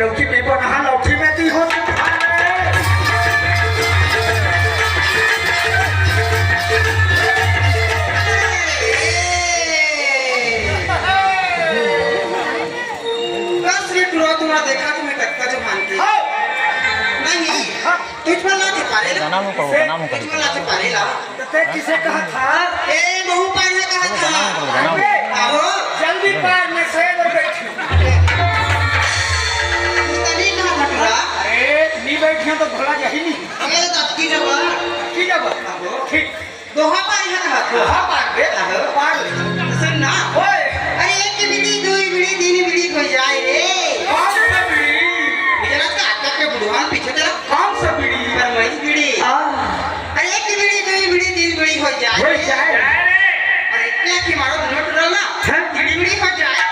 लौकी पे बना लौकी में दी हो देखा तुम्हें कत्ता जो मानती नहीं तुझ पर लाते पारे गाना मुको तुझ पर लाते पारे ला ते किसे कहा था ए बहु पार ने कहा था आओ जल्दी पार में से बैठी तनी कहा भटूरा अरे नी बैठियो तो भोला यही नहीं ये तत्की जब ठीक दोहा पार है कहा दोहा पार दे पार सुन ना ओए अरे एक बीड़ी दो बीड़ी तीन बीड़ी हो जाए रे बुढ़वान पीछे तेरा कौन सा बीड़ी परमई बीड़ी अरे एक बीड़ी दो बीड़ी तीन बीड़ी हो जाए अरे इतने की मारो दोनों टुरल ना बीड़ी बीड़ी हो जाए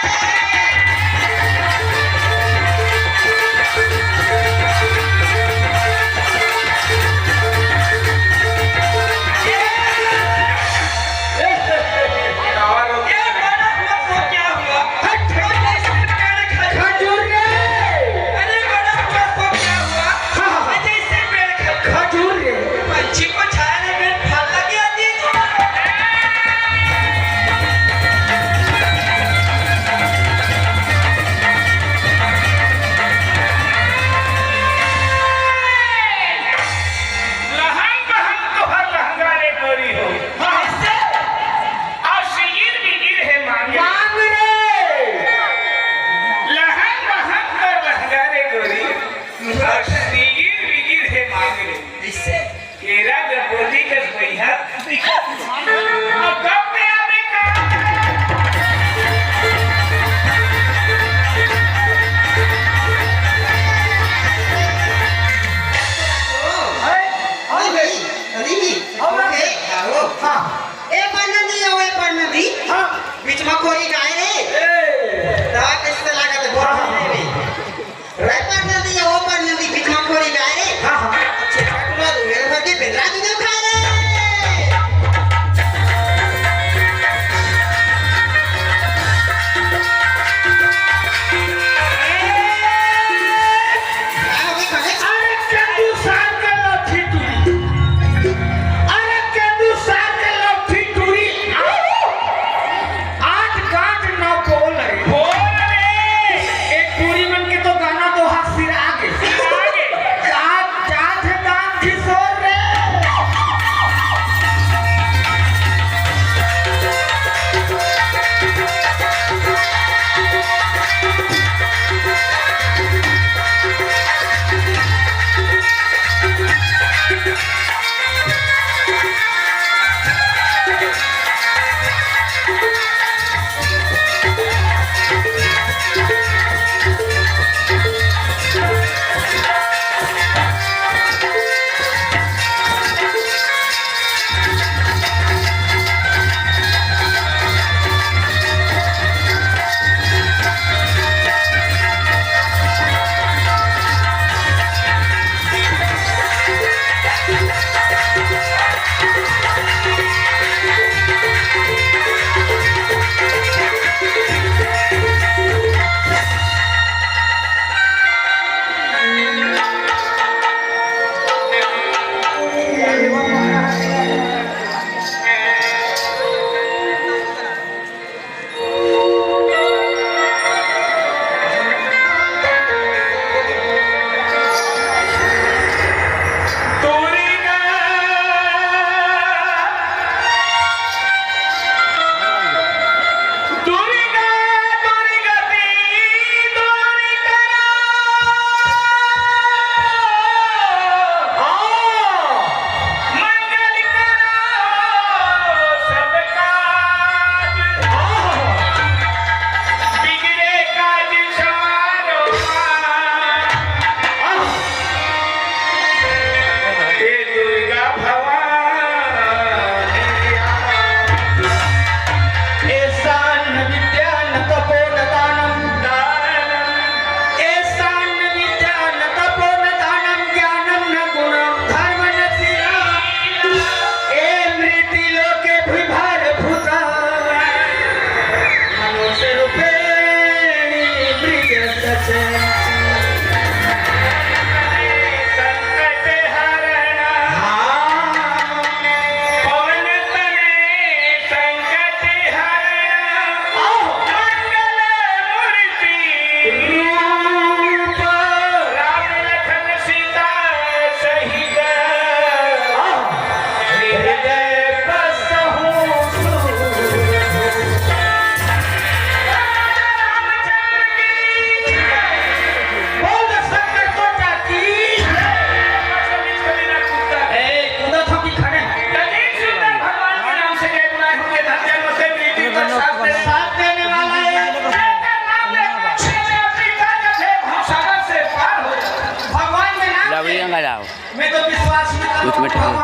कुछ में ठहर।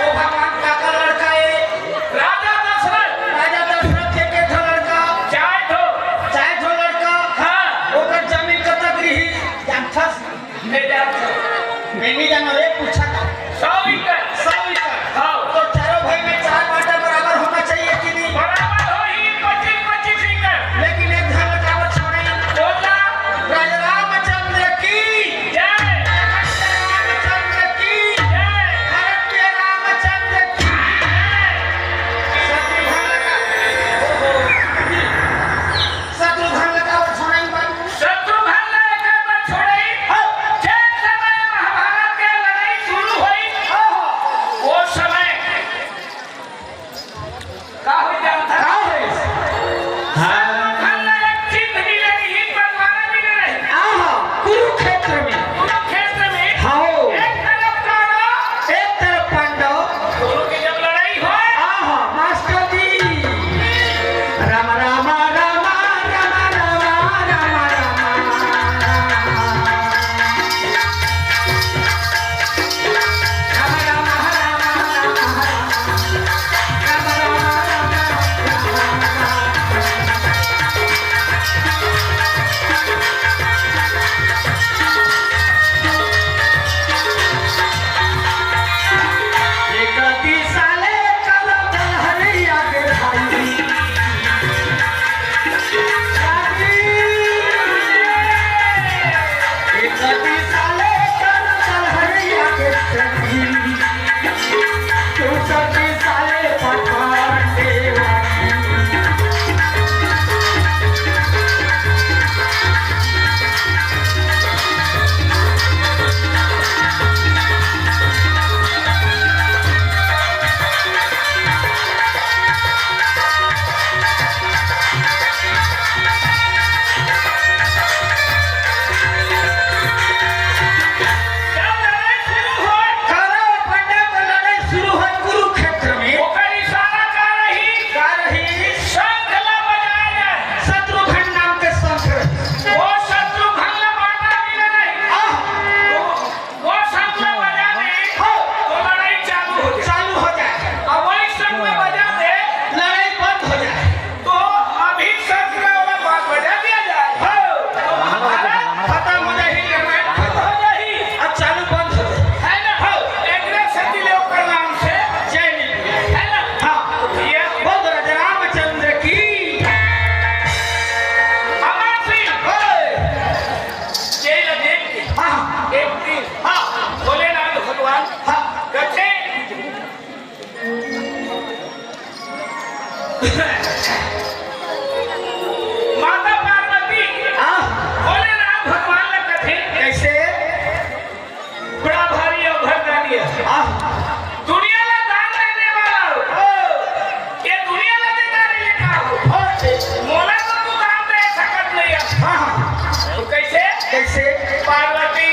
वो भगवान का लड़का है राजा दशरथ के ठो लड़का चाहे ठो लड़का ओकर जमीन कतक रही जानथस नहीं जानो रे पूछा 100 एकड़ तो चारों भाई में 4 बांटा बराबर होना चाहिए कि नहीं लेकिन एक ध्यान रखावत छोड़े राजा रामचंद्र की जय रामचंद्र की जय भारत के रामचंद्र की शत्रुघ्न लगावत छोड़े माता पार्वती भोलेनाथ भगवान ने कथे कैसे बड़ा भारी अवधानी है दुनिया में दान देने वाला हो ये दुनिया में देने लिखा हो मोला तो तू दान दे सकत नहीं है तो कैसे कैसे पार्वती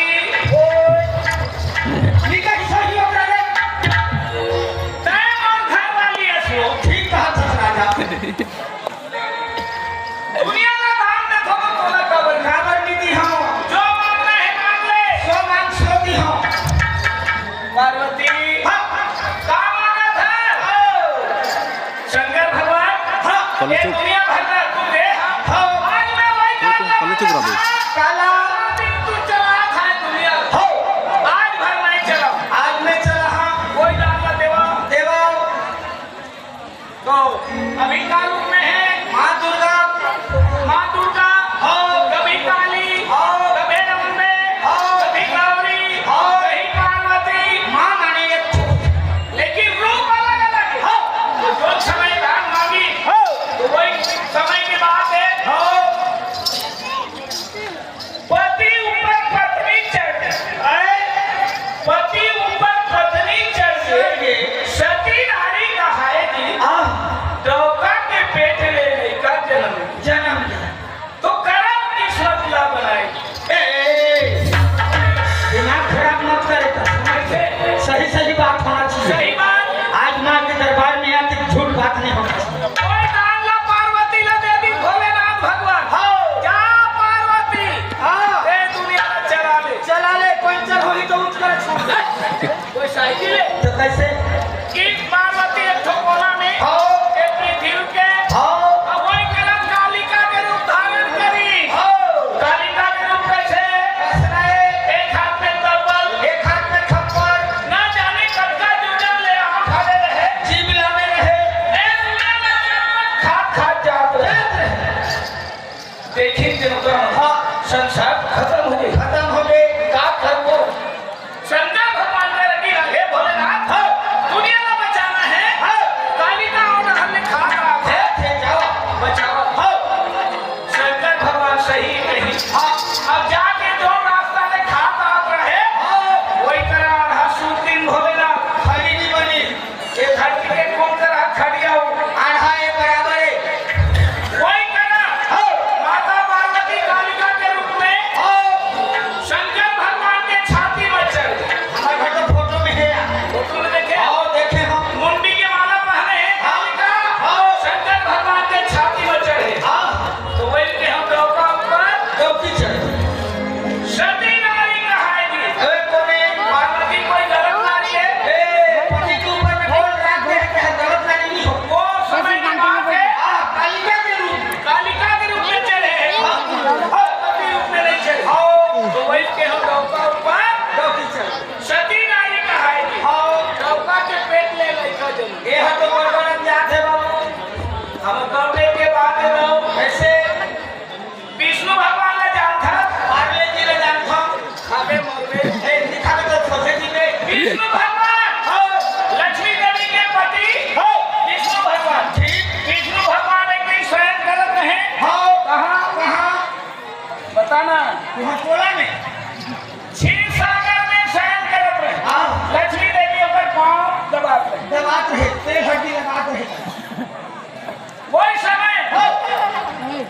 दुनिया का दान देखो तो तोला खबर नीति हम जो मांगना है मांग ले सो मांग सो दी हम पार्वती का मांगा था शंकर भगवान ये दुनिया भर का तू दे आज मैं वही काला दिन तू चला था दुनिया आज भर नहीं चला आज मैं चला हां कोई दान ना देवा तो अभी का रूप में है माँ दुर्गा हो कभी काली हो कभी रंबे हो कभी गौरी हो कभी पार्वती माँ माने एक लेकिन रूप अलग अलग है तो जो समय दान मांगी तो वही समय के बाद है हो देखी जनता संसार खत्म हो गई का करबो शंकर भगवान का रटी रहे भोलेनाथ दुनिया को बचाना है कालिका और हमने खा थे जाओ बचाओ शंकर भगवान सही कही अब जाके जो रास्ता में खाता रहे वही करा हसू दिन भोलेनाथ खाली नहीं बनी ये धरती के कौन करा खड़िया आधा है बराबर है वही करा माता पार्वती कालिका के रूप में शंकर भगवान के छाती में चढ़ हमारे घर तो फोटो में है फोटो में देखे आओ देखे हम मुंडी के माला पहने हैं कालिका शंकर भगवान के छाती में चढ़े तो वही के हम डोका ऊपर डोकी चढ़े सती नारी कहाएगी अरे कोने पार्वती कोई गलत नारी है पति के ऊपर में बोल रखते हैं कि गलत नारी नहीं हो वो समय की बात है कालिका के रूप में चढ़े पति रूप में नहीं चढ़े तो वही के हम डोका ऊपर डोकी चढ़े सती नारी कहाएगी डोका के पेट ले लइका जन्म ये है तो बड़बड़ जात है बाबू हम करने के बाद रहो ऐसे विष्णु भगवान ने जान था पार्ले जी ने जान था खावे मोरे ए दिखा तो सोचे जी ने विष्णु भगवान लक्ष्मी देवी के पति विष्णु भगवान ठीक विष्णु भगवान एक दिन शयन करत रहे कहां बताना वहां टोला में क्षीर सागर में शयन करत रहे लक्ष्मी देवी ऊपर पांव दबात रहे दबात है तेल हड्डी लगात है वही समय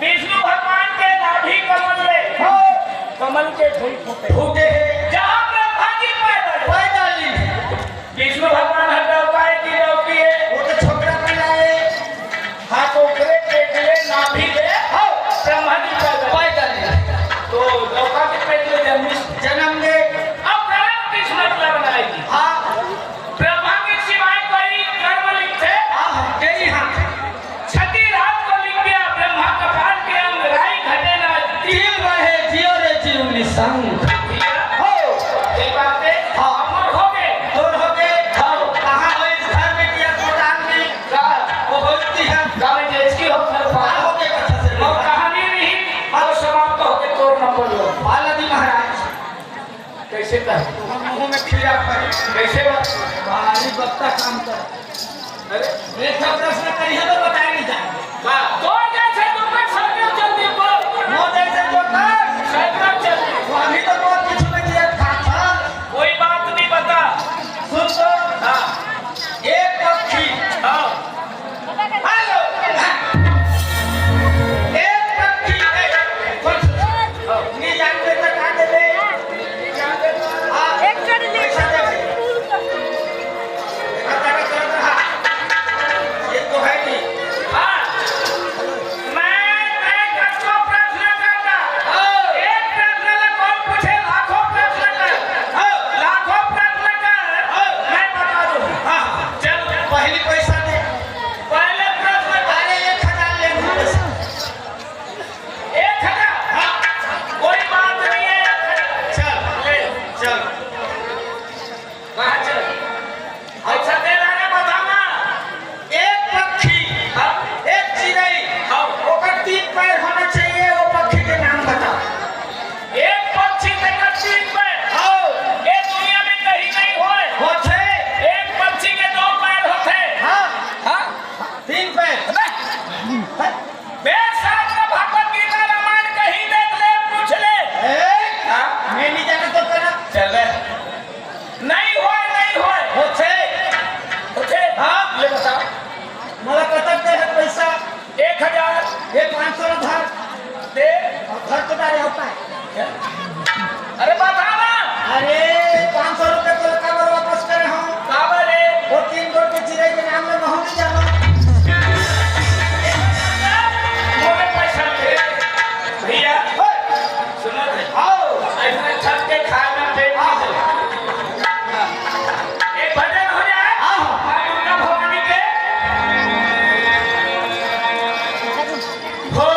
विष्णु भगवान के नाभि कमल में कमल के फूल फूटे जहाँ ब्रह्मा जी पैदल विष्णु भगवान हर उपाय की डौकी है वो तो छोकरा बनाए हाथ ऊपरे पेट ले नाभि ले ब्रह्मा जी पैदल तो लौका के पेट ले जन्म ले अब कर्म किस्मत ला बनाएगी ब्रह्मा के सिवाय कोई कर्म लिखे तेरी हाथ छठी रात को लिख दिया ब्रह्मा कपाल के अंग राई घटे ना तिल बहे जियो रे जीव निसंग हो ये बातें अमर हो गए दूर हो गए कहां हो इस घर में किया कोटान में वो होती है गावे जेज की हो घर पार हो गए कथा से और कहानी नहीं और समाप्त हो गए तोड़ न बोलो बालाजी महाराज कैसे कर मुंह में खिला पर कैसे बात भारी बक्ता काम कर अरे एक प्रश्न करी है तो बताया नहीं जाए तो जैसे तुम पर सैकड़ों चलती बोल वो जैसे जो कर सैकड़ों चलती वो अभी तो बहुत कुछ में किया था कोई बात नहीं बता सुन तो हाँ एक पक्षी हाँ हेलो एक पक्षी नहीं जानते तो कहाँ दे दे एक कर ले पैसा दे ये तो है नहीं हाँ मैं कसको प्रश्न करता एक प्रश्न ला कौन पूछे लाखों प्रश्न कर लाखों प्रश्न कर मैं बता दूँ चल पहली पैसा दे पहले प्रश्न अरे 1000 ले पैसा 1000 कोई बात नहीं है चल ले चल कहाँ चल अच्छा दे रहा बताना एक पक्षी हाँ एक चिड़ै हाँ ओकर 3 पैर होना चाहिए वो पक्षी के नाम बता एक पक्षी में तीन पैर ये दुनिया में कहीं नहीं होए वो छे एक पक्षी के 2 पैर होते हाँ हाँ 3 पैर वेद शास्त्र भगवत गीता रामायण कहीं देख ले पूछ ले हाँ मैं नहीं जाना तो करा चल नहीं होए वो छे उठे हाँ ले बता मला कतक दे है पैसा 1000 ये 500 उधार दे और घर तो डाले होता है अरे बताना अरे 500 रुपए को कबर वापस करे हम काबर है वो 3 गोट के चिड़ै के नाम में महू नहीं जाना मोरे पैसा दे भैया सुनो रे आओ ऐसे छत के खाना पेट नहीं दे एक भजन हो जाए माँ दुर्गा भवानी के हो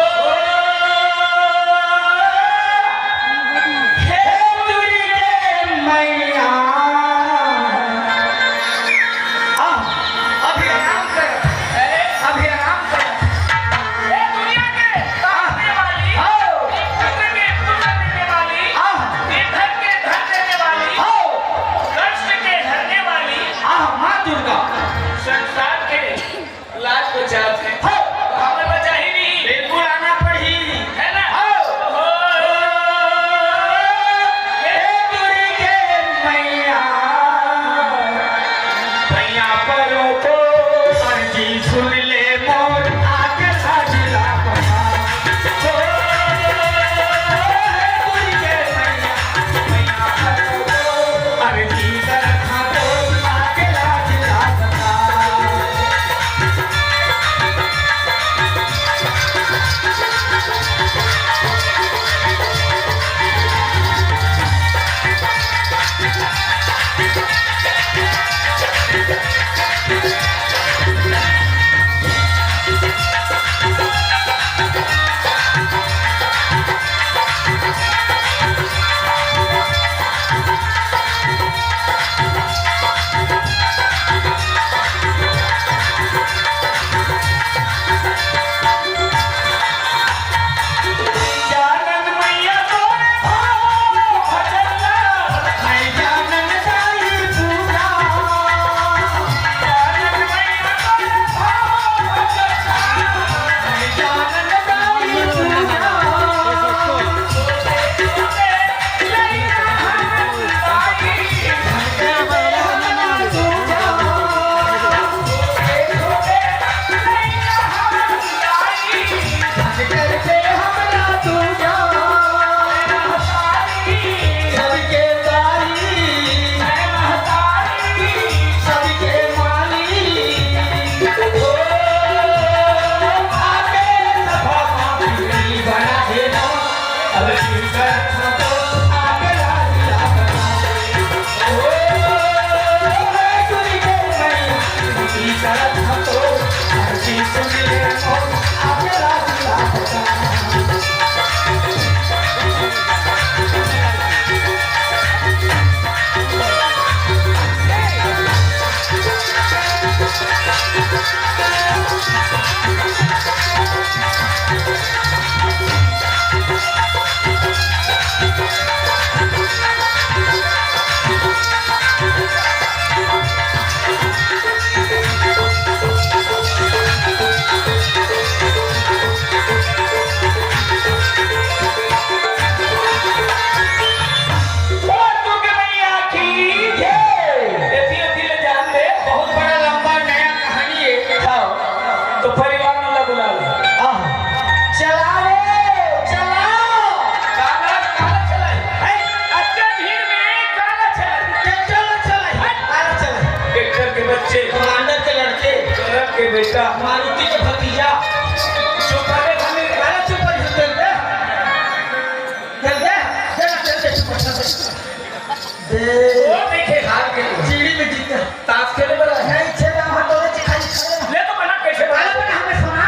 क्या ताश खेले बड़ा है नहीं छे हम हटोरे खाली खड़े ले तो बना कैसे वाला बना हमें सुना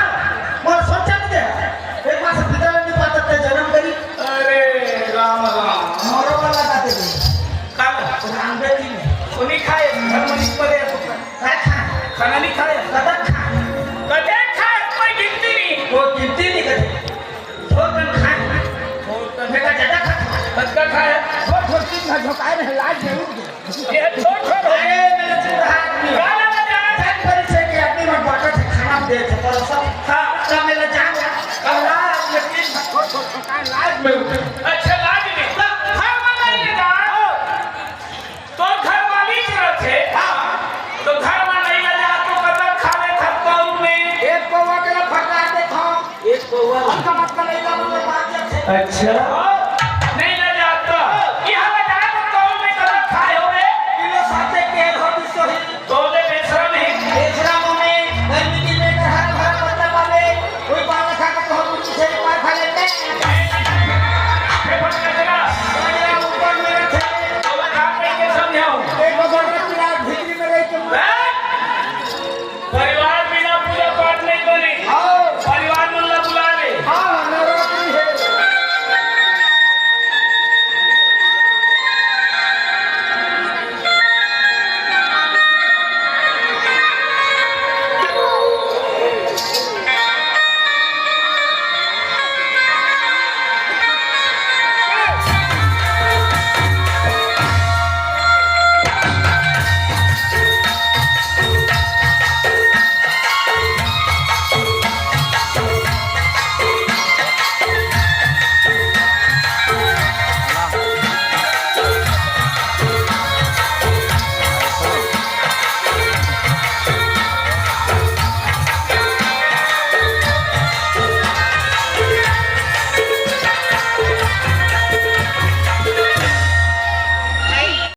मोर सोचा नहीं दे एक मास भीतर नहीं पाता ते जन्म करी अरे राम राम मोरो वाला जाते थे कल रामदेव जी ने उन्हीं खाए घर में निकले काय खा खाना नहीं खाए कदम खा कदे खाए कोई गिनती नहीं वो गिनती नहीं करे थोड़न खा बेटा ज्यादा खा बचका खाए थोड़ चीज खा झोकाए रहे लाज नहीं ये छोड़ अरे मेरे चूड़ा आदमी गाना बजा जान परिचय के आदमी में बटर से खाना दे थे पर सब सब मेरा जान कल्ला यकीन छोड़ लाज में अच्छा लाज नहीं घर वाले ना तो घर वाली जरूरत है तो घर वाले ले जा तो कदर खाने खत्म में एक कौवा के फटा दे खाओ एक कौवा का मत कर ले जा मुझे बात से अच्छा